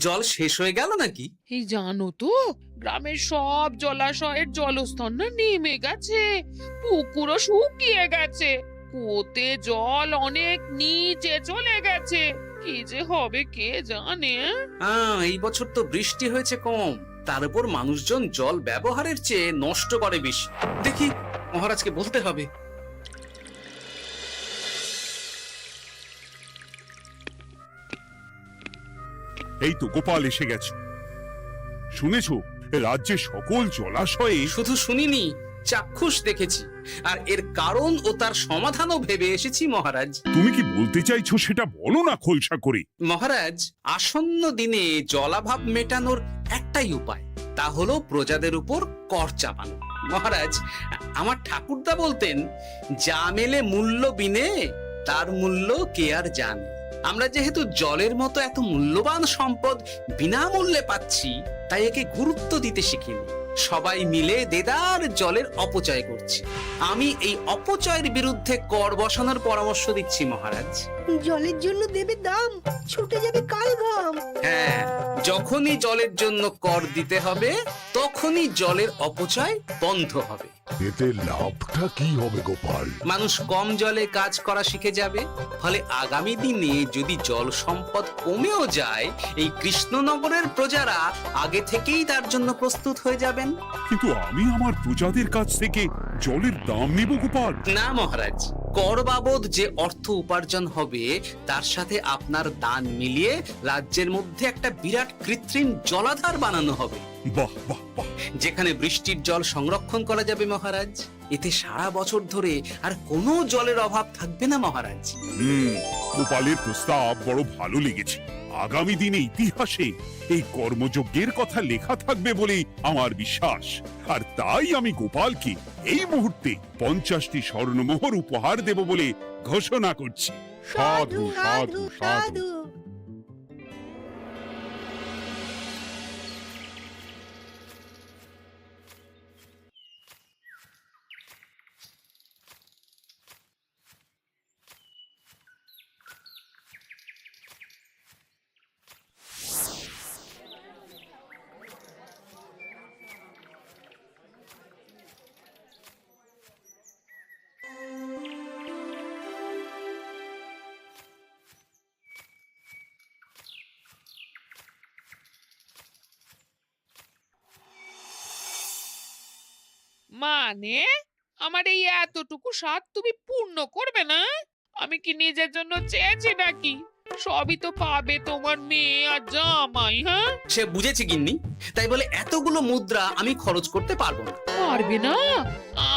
জল শেষ হয়ে গেল নাকি? এই জানো তো, গ্রামের সব জলাশয়ের জলস্তর না নেমে গেছে, পুকুরও শুকিয়ে গেছে, কুয়োতে জল অনেক নিচে চলে গেছে। কি যে হবে কে জানে। এই বছর তো বৃষ্টি হয়েছে কম, তার উপর মানুষজন জল ব্যবহারের চেয়ে নষ্ট করে বেশি। দেখি মহারাজকে বলতে হবে। এই তো গোপাল এসে গেছে। শুনেছো, রাজ্যে সকল জলাশয়ে শুধু শুনিনি, চাক্ষুষ দেখেছি, আর এর কারণ ও তার সমাধানও ভেবে এসেছি মহারাজ। তুমি কি বলতে চাইছো সেটা বলো না খোলসা করে। মহারাজ, আসন্ন দিনে জলাভাব মেটানোর একটাই উপায়, তা হলো প্রজাদের উপর কর চাপানো। মহারাজ, আমার ঠাকুরদা বলতেন, যা মেলে মূল্য বিনে তার মূল্য কে আর জানে। আমরা যেহেতু জলের মতো এত মূল্যবান সম্পদ বিনামূল্যে পাচ্ছি, তাই একে গুরুত্ব দিতে শিখিনি। সবাই মিলে দেদার জলের অপচয় করছে। আমি এই অপচয়ের বিরুদ্ধে কর বসানোর পরামর্শ দিচ্ছি মহারাজ। জলের জন্য দেবে দাম, ছুটে যাবে কাল ঘাম। হ্যাঁ, যখনই জলের জন্য কর দিতে হবে, তখনই জলের অপচয় বন্ধ হবে। এতে লাভটা কি হবে গোপাল? মানুষ কম জলে কাজ করা শিখে যাবে, ফলে আগামী দিনে যদি জল সম্পদ কমেও যায়, এই কৃষ্ণনগরের প্রজারা আগে থেকেই তার জন্য প্রস্তুত হয়ে যাবেন। কিন্তু আমি আমার প্রজাদের কাছ থেকে জলের দাম নেব গোপাল? না মহারাজ, কর বাবদ যে অর্থ উপার্জন হবে, তার সাথে আপনার দান মিলিয়ে রাজ্যের মধ্যে একটা বিরাট কৃত্রিম জলাধার বানানো হবে। বাহ বাহ বাহ! যেখানে বৃষ্টির জল সংরক্ষণ করা যাবে মহারাজ। এতে সারা বছর ধরে আর কোনো জলের অভাব থাকবে না মহারাজ। গোপালের প্রস্তাব বড় ভালো লেগেছে। আগামী দিনে ইতিহাসে এই কর্মযজ্ঞের কথা লেখা থাকবে বলেই আমার বিশ্বাস। আর তাই আমি গোপালকে এই মুহূর্তে 50টি স্বর্ণমোহর উপহার দেব বলে ঘোষণা করছি। সাধু সাধু সাধু। মানে আমার এই এতটুকু স্বাদ তুমি পূর্ণ করবে না? আমি কি নিজের জন্য চেয়েছি নাকি? সবই তো পাবে তোমার মেয়ে আর জামাই। হ্যাঁ, সে বুঝেছে গিন্নি, তাই বলে এতগুলো মুদ্রা আমি খরচ করতে পারবো না। পারবে না?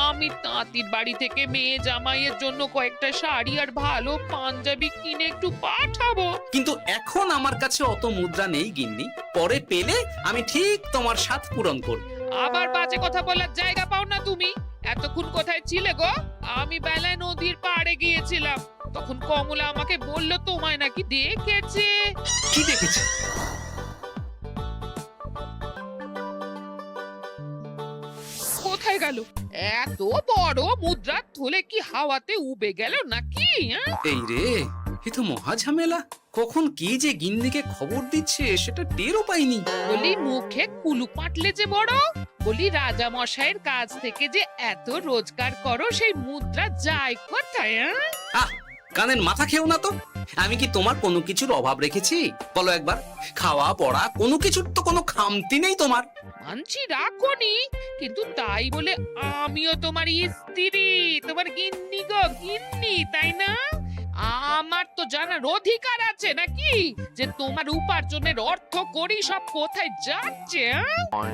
আমি তাঁতির বাড়ি থেকে মেয়ে জামাইয়ের জন্য কয়েকটা শাড়ি আর ভালো পাঞ্জাবি কিনে একটু পাঠাবো। কিন্তু এখন আমার কাছে অত মুদ্রা নেই গিন্নি, পরে পেলে আমি ঠিক তোমার স্বাদ পূরণ করব। আবার বাজে কথা বলার জায়গা পাও না তুমি। এতক্ষণ কোথায় ছিলে গো? আমি বেলায় নদীর পাড়ে গিয়েছিলাম, তখন কমলা আমাকে বলল তোমায় নাকি দেখেছে। কি দেখেছি? কোথায় গেল? এত বড় মুদ্রার থলে কি হাওয়াতে উবে গেল নাকি? এই রে, এ তো মহা ঝামেলা। কখন কে যে গিন্নিকে খবর দিচ্ছে সেটা টেরও পাইনি। বলি মুখে কুলু পাটলে যে বড়, বলি রাজা মশাইয়ের কাছ থেকে যে এত রোজগার করো, সেই মুদ্রা যায় কোথায়? আহ, কানের মাথা খেও না তো। আমি কি তোমার কোনো কিছুর অভাব রেখেছি? বলো একবার। খাওয়া পড়া কোনো কিছুর তো কোনো খামতি নেই তোমার। মানছি রাখোনি, কিন্তু তাই বলে আমিও তোমার স্ত্রী, তোমার গিন্নি গো, গিন্নি, তাই না? আমার তো জানার অধিকার আছে নাকি যে তোমার উপার্জনের অর্থ করি সব কোথায় যাচ্ছে?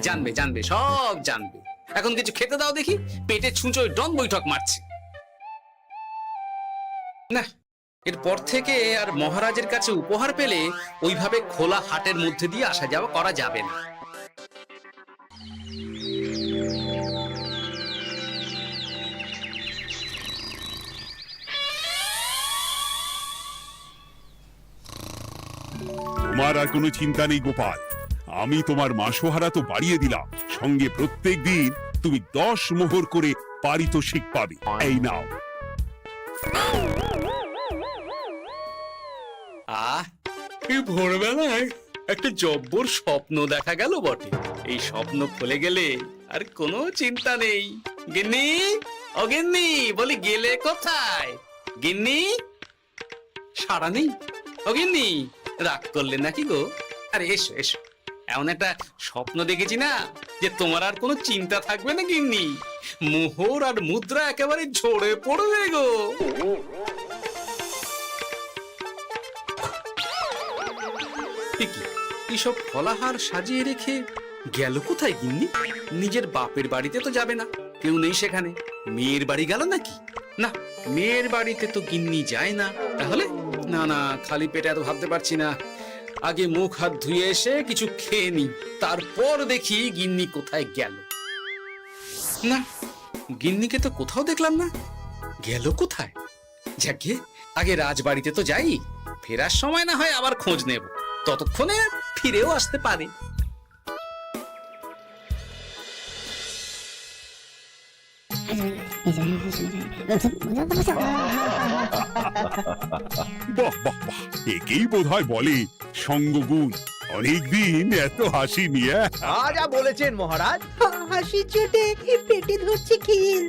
জানবে জানবে, সব জানবে। এখন কিছু খেতে দাও দেখি, পেটে ছুঁচোয় ডন বৈঠক মারছে। না, এরপর থেকে আর মহারাজের কাছে উপহার পেলে ওইভাবে খোলা হাটের মধ্যে দিয়ে আসা যাওয়া করা যাবে না। তোমার আর কোনো চিন্তা নেই গোপাল। আমি তোমার মাসোহারা তো বাড়িয়ে দিলাম, সঙ্গে প্রত্যেক দিন তুমি 10 মোহর করে পারিতোষিক পাবে। এই নাও। এই ভোরবেলায় একটা জব্বর স্বপ্ন দেখা গেল বটে। এই স্বপ্ন খুলে গেলে আর কোনো চিন্তা নেই। গিন্নি, ও গিন্নি, বলি গেলে কোথায়? গিন্নি, সাড়া নেই। ও গিন্নি, রাগ করলে নাকি গো? আরে এসো এসো, এমন একটা স্বপ্ন দেখেছি না যে তোমার আর কোনো চিন্তা থাকবে না গিন্নি। মোহর আর মুদ্রা একেবারে ঝরে পড়বে গো। এইসব ফলাহার সাজিয়ে রেখে গেল কোথায় গিন্নি? নিজের বাপের বাড়িতে তো যাবে না, কেউ নেই সেখানে। মেয়ের বাড়ি গেল নাকি? না, মেয়ের বাড়িতে তো গিন্নি যায় না। তাহলে না না, খালি পেটে এত ভাবতে পারছি না। আগে মুখ হাত ধুয়ে এসে কিছু খেয়ে নি, তারপর দেখি গিন্নি কোথায় গেল। না, গিন্নিকে তো কোথাও দেখলাম না। গেল কোথায়? যাকে আগে রাজবাড়িতে তো যাই, ফেরার সময় না হয় আবার খোঁজ নেব, ততক্ষণে ফিরেও আসতে পারে। বাহ বাহ বাহ, একেই বোধহয় বলে সঙ্গগুণ। অনেকদিন এত হাসি নিয়ে। যা বলেছেন মহারাজ। হাসির চোটে পেটে ধরছে খিল।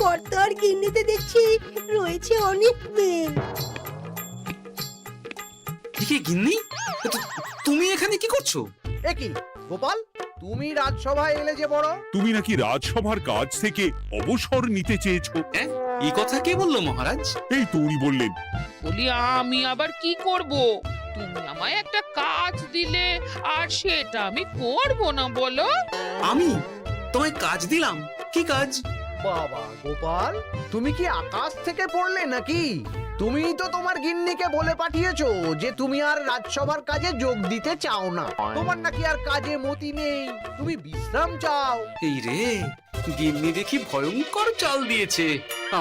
কর্তার গিন্নিতে দেখছি রয়েছে অনেক মেল। কি গিন্নি, তুমি এখানে কি করছো? একই গোপাল, তুমি রাজসভায় এলে যে বড়। তুমি নাকি রাজসভার কাজ থেকে অবসর নিতে চেয়েছো? হ্যাঁ, এই কথা কে বললো মহারাজ? এই তো উনি বললেন। বলি আমি আবার কি করব? তুমি আমায় একটা কাজ দিলে আর সেটা আমি করব না বলো? আমি তোমায় কাজ দিলাম? কি কাজ? বাবা গোপাল, তুমি কি আকাশ থেকে পড়লে নাকি? তুমি তো তোমার গিন্নিকে বলে পাঠিয়েছো যে তুমি আর রাজসভার কাজে যোগ দিতে চাও না। তোমার নাকি আর কাজে মতি নেই, তুমি বিশ্রাম চাও। এই রে, গিন্নি দেখি ভয়ঙ্কর চাল দিয়েছে।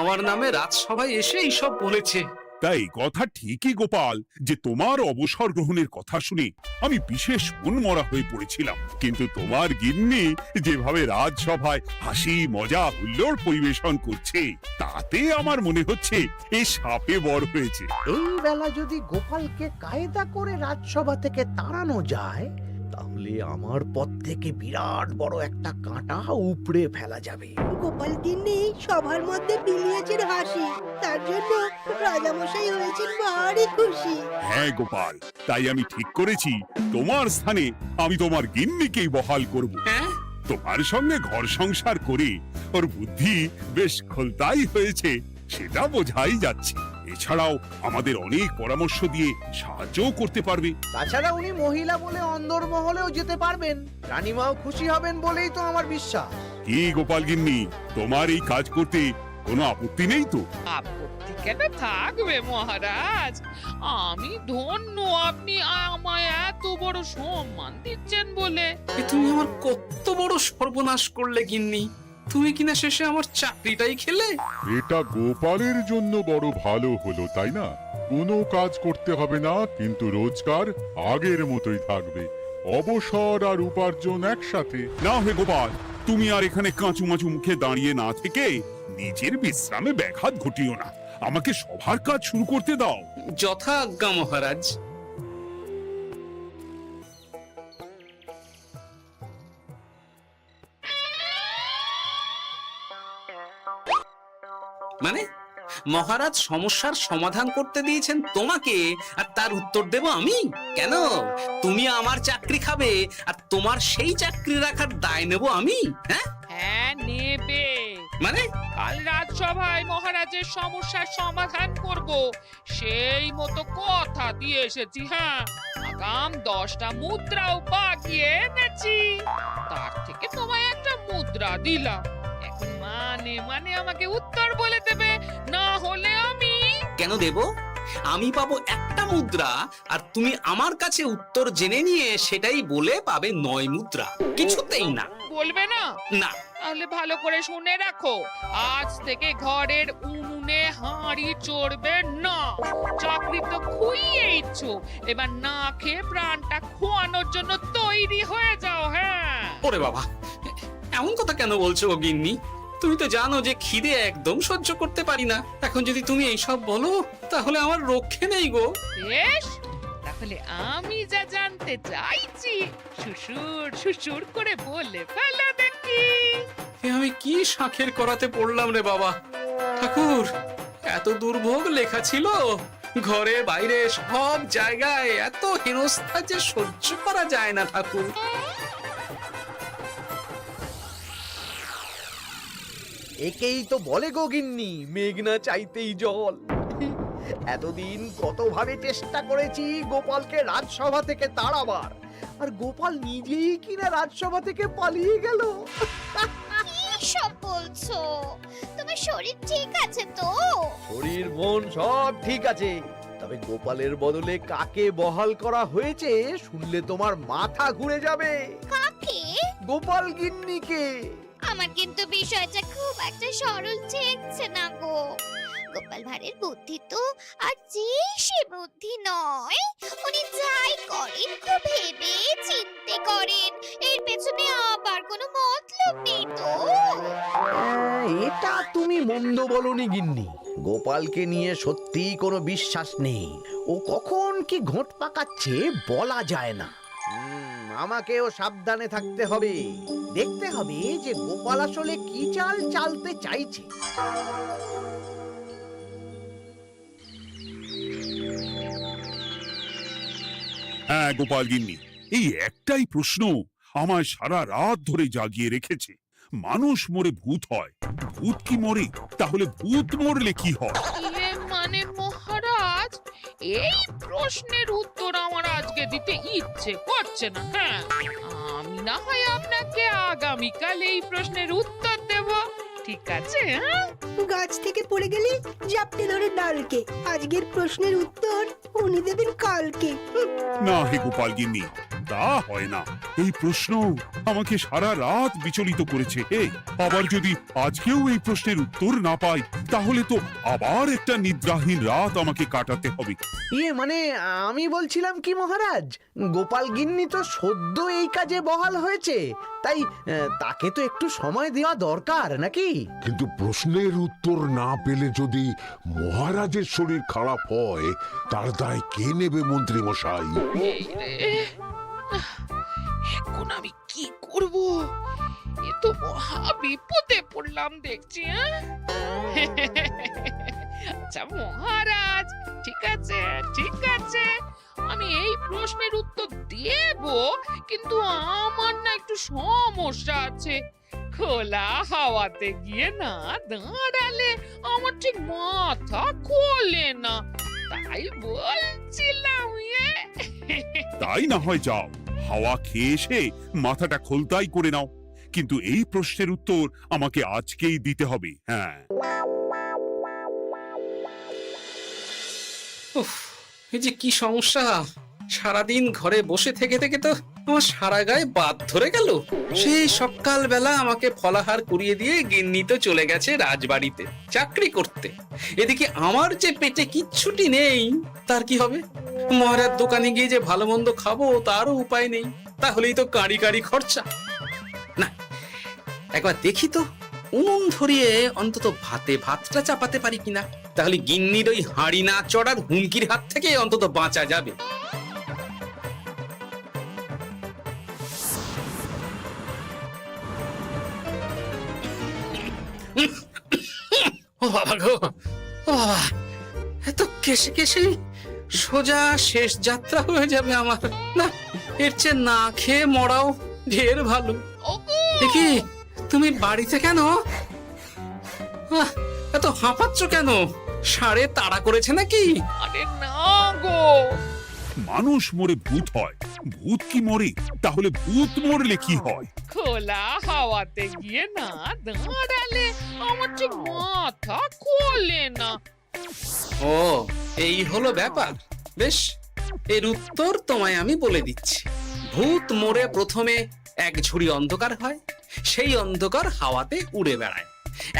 আমার নামে রাজসভায় এসে এইসব বলেছে। তাই কথা ঠিকই গোপাল, যে তোমার অবসর গ্রহণের কথা শুনে আমি বিশেষ মনমরা হয়ে পড়েছিলাম। কিন্তু তোমার গিন্নি যেভাবে রাজসভায় হাসি মজা হুল্লোড় পরিবেশন করছে, তাতে আমার মনে হচ্ছে এ সাপে বর হয়েছে। এই বেলা যদি গোপালকে কায়দা করে রাজসভা থেকে তাড়ানো যায়, তাহলে আমার পথ থেকে বিরাট বড় একটা কাঁটা উপড়ে ফেলা যাবে। গোপাল গিন্নি সবার মধ্যে বিলিয়েছেন হাসি, তার জন্য রাজামশাই হয়েছেন ভারী খুশি। হ্যাঁ গোপাল, তাই আমি ঠিক করেছি তোমার স্থানে আমি তোমার গিন্নিকেই বহাল করব। হ্যাঁ, তোমার সঙ্গে ঘর সংসার করে ওর বুদ্ধি বেশ খোলতাই হয়েছে, সেটা বোঝাই যাচ্ছে। এছাড়াও আমাদের অনেক পরামর্শ দিয়ে সাহায্যও করতে পারবে। তাছাড়া উনি মহিলা বলে অন্দরমহলেও যেতে পারবেন, রানীমাও খুশি হবেন বলেই তো আমার বিশ্বাস। কি গোপাল গিন্নি, তোমার এই কাজ করতে কোনো আপত্তি নেই তো? আপত্তি কেন থাকবে মহারাজ? আমি ধন্য আপনি আমায় এত বড় সম্মান দিচ্ছেন বলে। এ তুমি আমার কত বড় সর্বনাশ করলে গিন্নি। তুমি কিনা শেষে আমার চাকরিটাই খেলে। এটা গোপালের জন্য বড় ভালো হলো, তাই না? কোনো কাজ করতে হবে না, কিন্তু রোজগার আগের মতোই থাকবে। অবসর আর উপার্জন একসাথে। না হে গোপাল, তুমি আর এখানে কাঁচু মাচু মুখে দাঁড়িয়ে না থেকে নিজের বিশ্রামে ব্যাঘাত ঘটিও না। আমাকে সবার কাজ শুরু করতে দাও। যথা আজ্ঞা মহারাজ। মানে মহারাজ সমস্যার সমাধান করতে দিয়েছেন তোমাকে, আর তার উত্তর দেব আমি? কেন? তুমি আমার চাকরি খাবে আর তোমার সেই চাকরি রাখার দায় নেব আমি? হ্যাঁ হ্যাঁ, নেবে। মানে কাল রাজসভায় মহারাজের সমস্যার সমাধান করব, সেই মতো কথা দিয়ে এসেছি। হ্যাঁ, আগাম 10টা মুদ্রাও বাগিয়ে এনেছি। তার থেকে তোমায় একটা মুদ্রা দিলাম। এখন মানে মানে আমাকে উত্তর বলে দেবে, না হলে আমি। কেন দেব? আমি পাবো একটা মুদ্রা, আর তুমি আমার কাছে উত্তর জেনে নিয়ে সেটাই বলে পাবে 9 মুদ্রা। কিছুতেই না। বলবে না? না। তাহলে ভালো করে শুনে রাখো, আজ থেকে ঘরের উনুনে হাঁড়ি চড়বে না। চাকরি তো খুইয়েইছ, এবার না খেয়ে প্রাণটা খোয়ানোর জন্য তৈরি হয়ে যাও। হ্যাঁ। ওরে বাবা, এমন কথা কেন বলছো গো গিন্নি? তুমি তো জানো যে খিদে একদম সহ্য করতে পারি না। এখন যদি তুমি এইসব বলো, তাহলে আমার রক্ষে নেই গো। বেশ, তাহলে আমি যা জানতে চাইছি সুসুর সুসুর করে বলে ফেলো দেখি। এ আমি কি শাঁখের করাতে পড়লাম রে বাবা! ঠাকুর, এত দুর্ভোগ লেখা ছিল, ঘরে বাইরে সব জায়গায় এত হেনস্থা যে সহ্য করা যায় না ঠাকুর। একেই তো বলে গো গিন্নি, মেঘ না চাইতেই জল। এতদিন কতভাবে চেষ্টা করেছি গোপালকে রাজসভা থেকে তাড়াবার, আর গোপাল নিজেই কিনা রাজসভা থেকে পালিয়ে গেল। কি সব বলছো? তোমার শরীর ঠিক আছে তো? শরীর মন সব ঠিক আছে, তবে গোপালের বদলে কাকে বহাল করা হয়েছে শুনলে তোমার মাথা ঘুরে যাবে। কাকে? গোপাল গিন্নিকে। আমার কিন্তু বিষয়টা খুব একটা সরল ঠেকছে না গো। গোপাল ভাঁড়ের বুদ্ধি তো আর যে সে বুদ্ধি নয়। উনি যাই করেন খুব ভেবে চিন্তে করেন, এর পেছনে আবার কোনো মতলব নেই তো। এটা তুমি মন্দ বলনি গিন্নি। গোপালকে নিয়ে সত্যিই কোনো বিশ্বাস নেই। ও কখন কি ঘোট পাকাচ্ছে বলা যায় না। আমাকেও সাবধানে থাকতে হবে। দেখতে হবে যে গোপাল আসলে কি চাল চালতে চাইছে। হ্যাঁ গোপাল গিন্নি, এই একটাই প্রশ্ন আমায় সারা রাত ধরে জাগিয়ে রেখেছে। মানুষ মরে ভূত হয়, ভূত কি মরে? তাহলে ভূত মরলে কি হয়? মানে মহারাজ, এই প্রশ্নের উত্তর আমার আজকে দিতে ইচ্ছে করছে না। হ্যাঁ, আমি না হয় আপনাকে আগামীকাল এই প্রশ্নের উত্তর দেব, ঠিক আছে? হ্যাঁ, গাছ থেকে পড়ে গেলে জাপটে ধরে ডালকে। আজকের প্রশ্নের উত্তর উনি দেবেন কালকে। না হে গোপাল গিন্নি, তা হয় না। এই প্রশ্ন আমাকে সারা রাত বিচলিত করেছে। আবার যদি আজকেও এই প্রশ্নের উত্তর না পাই, তাহলে তো আবার একটা নিদ্রাহীন রাত আমাকে কাটাতে হবে। মানে আমি বলছিলাম কি মহারাজ, গোপাল গিন্নি তো সদ্য এই কাজে বহাল হয়েছে, তাই তাকে তো একটু সময় দেওয়া দরকার নাকি? কিন্তু প্রশ্নের উত্তর না পেলে যদি মহারাজের শরীর খারাপ হয়, তার দায় কে নেবে মন্ত্রী মশাই? এই রে, এখন আমি কি করব? এ তো মহা বিপদে পড়লাম দেখছি। আচ্ছা মহারাজ, ঠিক আছে ঠিক আছে, আমি এই প্রশ্নের উত্তর দেব, কিন্তু আমার না একটু সমস্যা আছে। খোলা হাওয়াতে গিয়ে না দাঁড়ালে আমার ঠিক মাথা খোলে না, তাই বলছিলাম। তাই না হয় যাও, হাওয়া খেয়ে এসে মাথাটা খোলতাই করে নাও, কিন্তু এই প্রশ্নের উত্তর আমাকে আজকেই দিতে হবে। হ্যাঁ, উফ, এই যে কি সমস্যা! সারাদিন ঘরে বসে থেকে থেকে তো আমার সারা গায়ে বাদ ধরে গেল। সেই সকাল বেলা আমাকে ফলাহার করিয়ে দিয়ে গিন্নি তো চলে গেছে রাজবাড়িতে চাকরি করতে। এদিকে আমার যে পেটে কিচ্ছুটি নেই, তার কি হবে? মহারাজ দোকানে গিয়ে যে ভালো মন্দ খাবো তারও উপায় নেই। তাহলেই তো কাঁড়ি কাঁড়ি খরচা। না, একবার দেখি তো উনুন ধরিয়ে অন্তত ভাতটা চাপাতে পারি কিনা। তাহলে গিন্নির ওই হাঁড়ি না চড়ার হুমকির হাত থেকে অন্তত বাঁচা যাবে। ও বাবা গো, ও বাবা, এত কেসে কেসে সোজা শেষ যাত্রা হয়ে যাবে আমার। না, এর চেয়ে না খেয়ে মরাও ঢের ভালো। দেখি তুমি বাড়িতে কেন? এত হাঁপাচ্ছ কেন? ষাঁড়ে তাড়া করেছে নাকি? আরে না গো, মানুষ মরে ভূত হয়, ভূত কি মরে? তাহলে ভূত মরলে কি হয়? খোলা হাওয়াতে গিয়ে না দাঁড়ালে আমার ঠিক মাথা খোলে না। ও, এই হলো ব্যাপার। বেশ, এর উত্তর তোমায় আমি বলে দিচ্ছি। ভূত মরে প্রথমে এক ঝুড়ি অন্ধকার হয়, সেই অন্ধকার হাওয়াতে উড়ে বেড়ায়।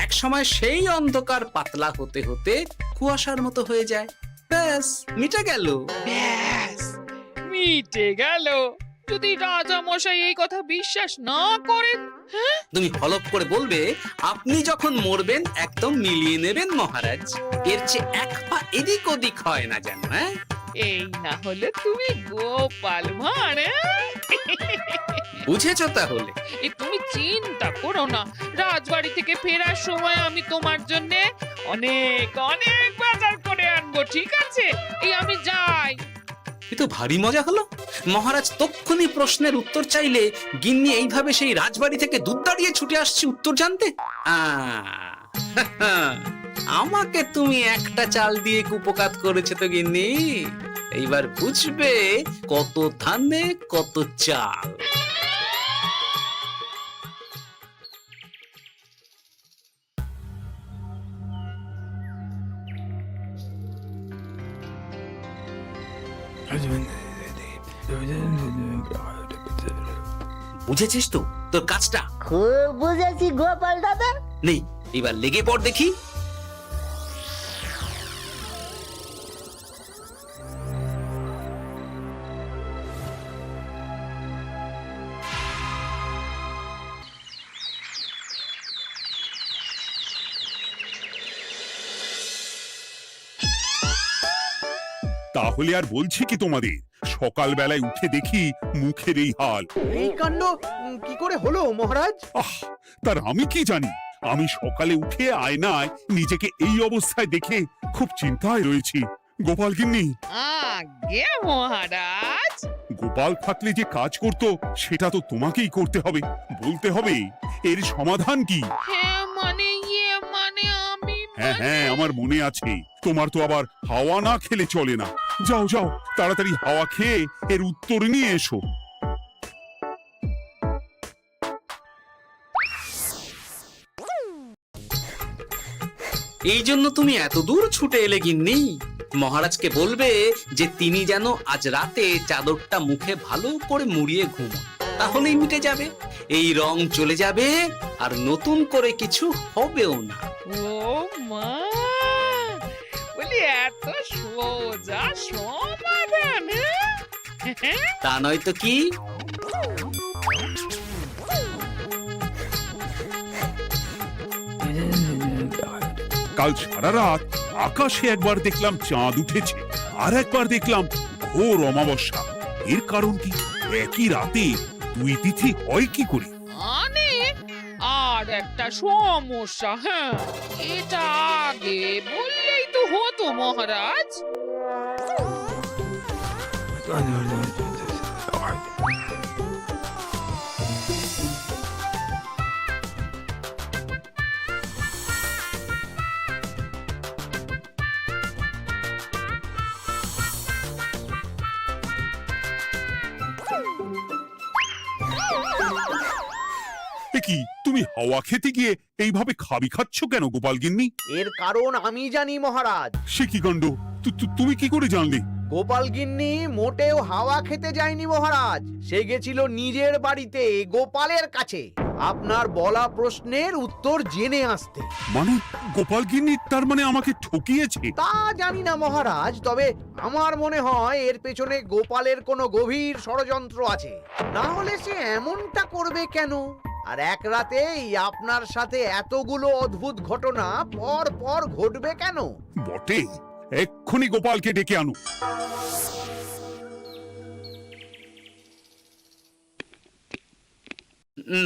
এক সময় সেই অন্ধকার পাতলা হতে হতে কুয়াশার মতো হয়ে যায়। ব্যাস, মিটে গেল। ব্যাস, মিটে গেল। যদি রাজা মশাই এই কথা বিশ্বাস না করেন? তুমি হলপ করে বলবে আপনি যখন মরবেন একদম মিলিয়ে নেবেন মহারাজ। এর চেয়ে এক পা এদিক ওদিক হয় না যেন। হ্যাঁ, এই না হলে তুমি গোপাল ভাঁড়, বুঝেছো তাহলে? এই তুমি চিন্তা করো না, রাজবাড়ি থেকে ফেরার সময় আমি তোমার জন্য অনেক অনেক বাজার করে আনবো, ঠিক আছে? এই আমি যাই। এ তো ভারী মজা হলো। মহারাজ তক্ষুনি প্রশ্নের উত্তর চাইলে গিন্নি এইভাবে সেই রাজবাড়ি থেকে দুধ দাঁড়িয়ে ছুটে আসছে উত্তর জানতে। আমাকে তুমি একটা চাল দিয়ে কুপকাত করেছে তো গিন্নি। এইবার বুঝবে কত ধানে কত চাল। বুঝেছিস তো তোর কাজটা? খুব বুঝেছি গোপাল দাদা। নেই, এবার লেগে পড় দেখি। তাহলে আর বলছি কি তোমাদের, সকালবেলায় উঠে দেখি মুখের এই হাল। এই কাণ্ড কি করে হলো মহারাজ? আহ, তার আমি কি জানি। আমি সকালে উঠে আয়নায় নিজেকে এই অবস্থায় দেখে খুব চিন্তায় রয়েছি। গোপাল গিন্নি, আগে মহারাজ, গোপাল থাকলে যে কাজ করত সেটা তো তোমাকেই করতে হবে, বলতে হবে এর সমাধান কি। হ্যাঁ মানে মানে আমি হ্যাঁ হ্যাঁ, আমার মনে আছে। তোমার তো আবার হাওয়া না খেলে চলে না। যাও যাও, তাড়াতাড়ি হাওয়া খেয়ে এর উত্তর নিয়ে এসো। এই জন্য তুমি এত দূর ছুটে এলে গিন্নি? মহারাজকে বলবে যে তিনি যেন আজ রাতে চাদরটা মুখে ভালো করে মুড়িয়ে ঘুমোন, তাহলেই মিটে যাবে। এই রং চলে যাবে আর নতুন করে কিছু হবেও না। ও মা, বলি এত সোজা সমাধান? হ্যাঁ? তা নয় তো কি? কাল সারা রাত আকাশে একবার দেখলাম চাঁদ উঠেছে, আর একবার দেখলাম ঘোর অমাবস্যা। এর কারণ কি? একই রাতে দুই তিথি হয় কি করে? মানে আর একটা সমস্যা। হ্যাঁ, এটা আগে বললেই তো হতো মহারাজ। এ কি, তুমি হাওয়া খেতে গিয়ে এইভাবে খাবি খাচ্ছ কেন গোপাল গিন্নি? এর কারণ আমি জানি মহারাজ। সে কি কাণ্ড! তুমি কি করে জানলে? গোপাল গিন্নি মোটেও হাওয়া খেতে যায়নি মহারাজ, সে গেছিল নিজের বাড়িতে গোপালের কাছে আপনার বলা প্রশ্নের উত্তর জেনে আসতে। মানে গোপাল গিন্নি তার মানে আমাকে ঠকিয়েছে? তা জানি না মহারাজ, তবে আমার মনে হয় এর পেছনে গোপালের কোনো গভীর ষড়যন্ত্র আছে, না হলে সে এমনটা করবে কেন? আর এক রাতেই আপনার সাথে এতগুলো অদ্ভুত ঘটনা পর পর ঘটবে কেন? বটে, এক্ষুনি গোপালকে ডেকে আনো।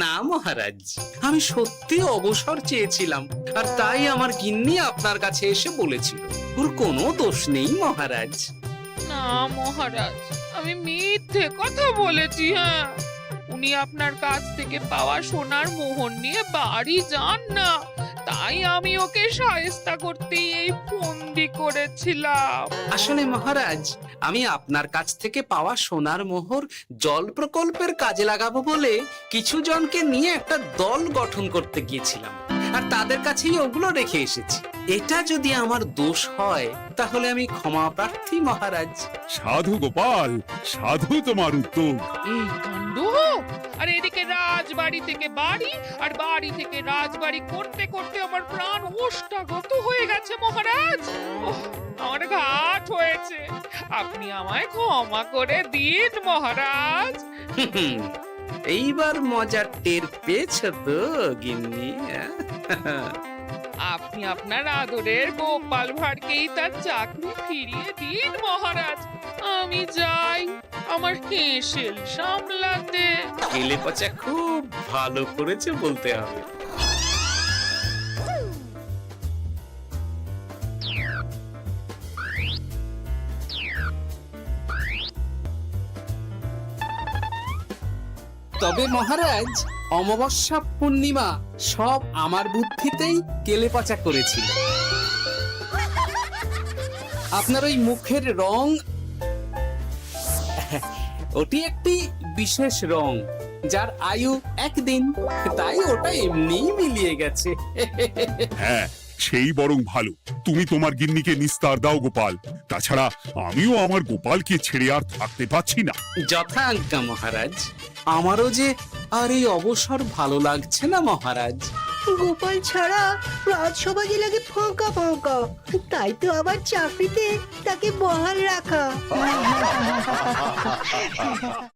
না মহারাজ, আমি সত্যি অবসর চেয়েছিলাম, আর তাই আমার গিন্নি আপনার কাছে এসে বলেছিল। ওর কোনো দোষ নেই মহারাজ। না মহারাজ, আমি মিথ্যে কথা বলেছি। হ্যাঁ, উনি আপনার কাছ থেকে পাওয়া সোনার মোহর নিয়ে বাড়ি যান না, তাই আমি ওকে শায়েস্তা করতে এই ফন্দি করেছিলাম। আসলে মহারাজ, আমি আপনার কাছ থেকে পাওয়া সোনার মোহর জল প্রকল্পের কাজে লাগাবো বলে কিছু জনকে নিয়ে একটা দল গঠন করতে গিয়েছিলাম, আর তাদের কাছেই ওগুলো রেখে এসেছি। এটা যদি আমার দোষ হয় তাহলে আমি ক্ষমা প্রার্থী মহারাজ। সাধু গোপাল, সাধু তোমার উত্তর। এই কাণ্ড! আর এদিকে রাজবাড়ি থেকে বাড়ি, আর বাড়ি থেকে রাজবাড়ি করতে করতে আমার প্রাণ ওষ্ঠাগত হয়ে গেছে মহারাজ। ওহ, আমার ঘাট হয়েছে, আপনি আমায় ক্ষমা করে দিন মহারাজ। এইবার মজার টের পেয়েছ তো গিন্নি? আপনি আপনার আদরের গোপাল ভাঁড়কেই তার চাকরি ফিরিয়ে দিন মহারাজ। আমি যাই আমার হেসেল সামলাতে। কেলে পচা খুব ভালো করেছে বলতে হবে। তবে মহারাজ, অমাবস্যা পূর্ণিমা সব আমার বুদ্ধিতেই কেলেপচা করেছিল। আপনার ওই মুখের রং, ওটি একটি বিশেষ রং যার আয়ু একদিন, তাই ওটা এমনিই মিলিয়ে গেছে। হ্যাঁ, সেই বরং ভালো। তুমি তোমার গিন্নিকে নিস্তার দাও গোপাল। তাছাড়া আমিও আমার গোপালকে ছেড়ে আর থাকতে পারছি না। যথা আজ্ঞা মহারাজ। আমারও যে আর এই অবসর ভালো লাগছে না মহারাজ। গোপাল ছাড়া রাজসভা যে লাগে ফাঁকা ফাঁকা, তাই তো আবার চাকরিতে তাকে বহাল রাখা।